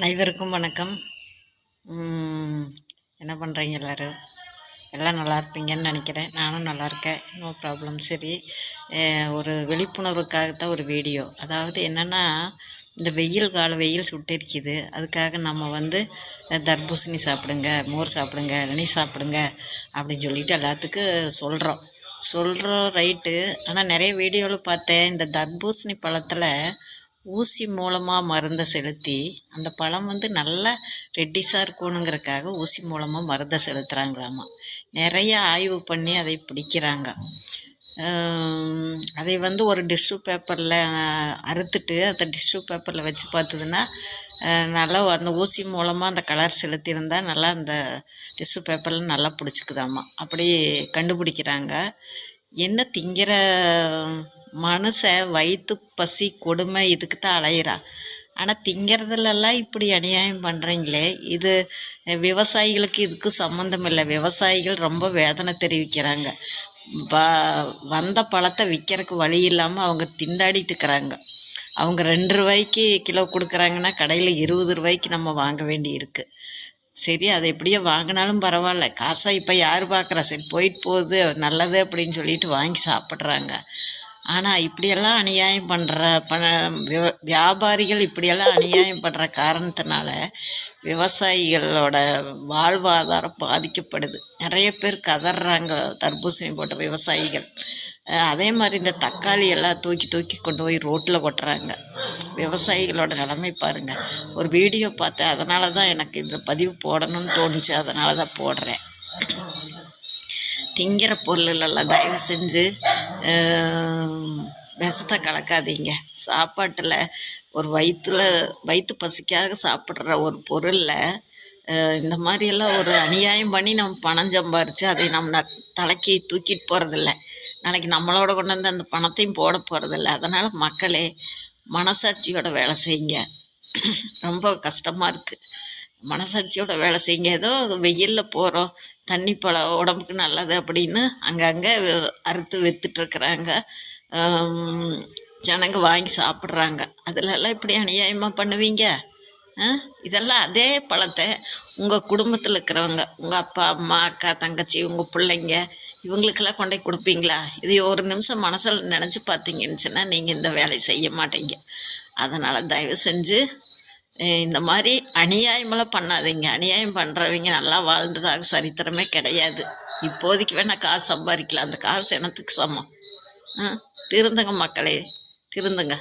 அனைவருக்கும் வணக்கம். என்ன பண்ணுறீங்க எல்லோரும்? எல்லாம் நல்லா இருப்பீங்கன்னு நினைக்கிறேன். நானும் நல்லா இருக்கேன், நோ ப்ராப்ளம். சரி, ஒரு விழிப்புணர்வுக்காகத்தான் ஒரு வீடியோ. அதாவது என்னென்னா, இந்த வெயில் சுட்டிருக்குது. அதுக்காக நம்ம தர்பூசணி சாப்பிடுங்க, மோர் சாப்பிடுங்க, இளநீ சாப்பிடுங்க அப்படின்னு சொல்லிட்டு எல்லாத்துக்கும் சொல்கிறோம் ரைட்டு. ஆனால் நிறைய வீடியோவில் பார்த்தேன், இந்த தர்பூசணி பழத்தில் ஊசி மூலமாக மருந்தை செலுத்தி அந்த பழம் நல்லா ரெட்டிஸாக இருக்கணுங்கிறதுக்காக ஊசி மூலமாக மருந்தை செலுத்துகிறாங்களாமா. நிறைய ஆய்வு பண்ணி அதை பிடிக்கிறாங்க. அதை ஒரு டிஷ்யூ பேப்பரில் அறுத்துட்டு அந்த டிஷ்யூ பேப்பரில் வச்சு பார்த்ததுன்னா நல்லா அந்த ஊசி மூலமாக அந்த கலர் செலுத்தியிருந்தால் நல்லா அந்த டிஷ்யூ பேப்பரில் நல்லா பிடிச்சிக்குதாம்மா. அப்படி கண்டுபிடிக்கிறாங்க. என்ன திங்கிற மனுஷன் வயிற்று பசி கொடுமை இதுக்கு தான் அலையிறா. ஆனால் திங்கிறதுலலாம் இப்படி அநியாயம் பண்ணுறீங்களே, இது விவசாயிகளுக்கு இதுக்கு சம்மந்தம் இல்லை. விவசாயிகள் ரொம்ப வேதனை தெரிவிக்கிறாங்க. வந்த பழத்தை விற்கிறதுக்கு வழி இல்லாமல் அவங்க திண்டாடிட்டு இருக்கிறாங்க. அவங்க 2 ரூபாய்க்கு கிலோ கொடுக்குறாங்கன்னா கடையில் 20 ரூபாய்க்கு நம்ம வாங்க வேண்டி இருக்குது. சரி, அதை எப்படியோ வாங்கினாலும் பரவாயில்ல, காசாக இப்போ யார் பார்க்குறா, சரி போயிட்டு போகுது நல்லது அப்படின்னு சொல்லிட்டு வாங்கி சாப்பிட்றாங்க. ஆனால் இப்படியெல்லாம் அநியாயம் வியாபாரிகள் இப்படியெல்லாம் அநியாயம் பண்ணுற காரணத்தினால விவசாயிகளோட வாழ்வாதாரம் பாதிக்கப்படுது. நிறைய பேர் கதறாங்க தர்பூசணி போட்ட விவசாயிகள். அதே மாதிரி இந்த தக்காளி எல்லாம் தூக்கி கொண்டு போய் ரோட்டில் கொட்டுறாங்க. விவசாயிகளோட நிலைமை பாருங்கள். ஒரு வீடியோ பார்த்தேன், அதனால தான் எனக்கு இந்த பதிவு போடணும்னு தோணுச்சு, அதனால தான் போடுறேன். திங்கிற பொருளெல்லாம் தயவு செஞ்சு விஷத்தை கலக்காதீங்க. சாப்பாட்டில் ஒரு வயிற்று பசிக்காக சாப்பிட்ற ஒரு பொருளில் இந்த மாதிரியெல்லாம் ஒரு அநியாயம் பண்ணி நம்ம பணம் சம்பாரித்து அதை நம்ம தலைக்கு தூக்கிட்டு போகிறதில்ல. நாளைக்கு நம்மளோட கொண்டு வந்து அந்த பணத்தையும் போட போகிறதில்ல. அதனால் மக்களே மனசாட்சியோட வேலை செய்யுங்க. ரொம்ப கஷ்டமாக இருக்குது. மனசாட்சியோட வேலை செய்யுங்க. ஏதோ வெயிலில் போகிறோம், தண்ணி பழம் உடம்புக்கு நல்லது அப்படின்னு அங்கங்கே அறுத்து விற்றுட்ருக்குறாங்க. ஜனங்க வாங்கி சாப்பிட்றாங்க. அதிலெல்லாம் இப்படி அநியாயமாக பண்ணுவீங்க? இதெல்லாம் அதே பழத்தை உங்கள் குடும்பத்தில் இருக்கிறவங்க, உங்கள் அப்பா அம்மா அக்கா தங்கச்சி உங்கள் பிள்ளைங்க இவங்களுக்கெல்லாம் கொண்டே கொடுப்பீங்களா? இது ஒரு நிமிஷம் மனசில் நினச்சி பார்த்தீங்கன்னு சொன்னால் நீங்கள் இந்த வேலையை செய்ய மாட்டீங்க. அதனால் தயவு செஞ்சு இந்த மாதிரி அநியாயமெல்லாம் பண்ணாதீங்க. அநியாயம் பண்ணுறவங்க நல்லா வாழ்ந்ததாக சரித்திரமே கிடையாது. இப்போதைக்கு வேணால் காசு சம்பாதிக்கலாம், அந்த காசு என்னத்துக்கு சமம்? திருந்துங்க மக்களே, திருந்துங்க.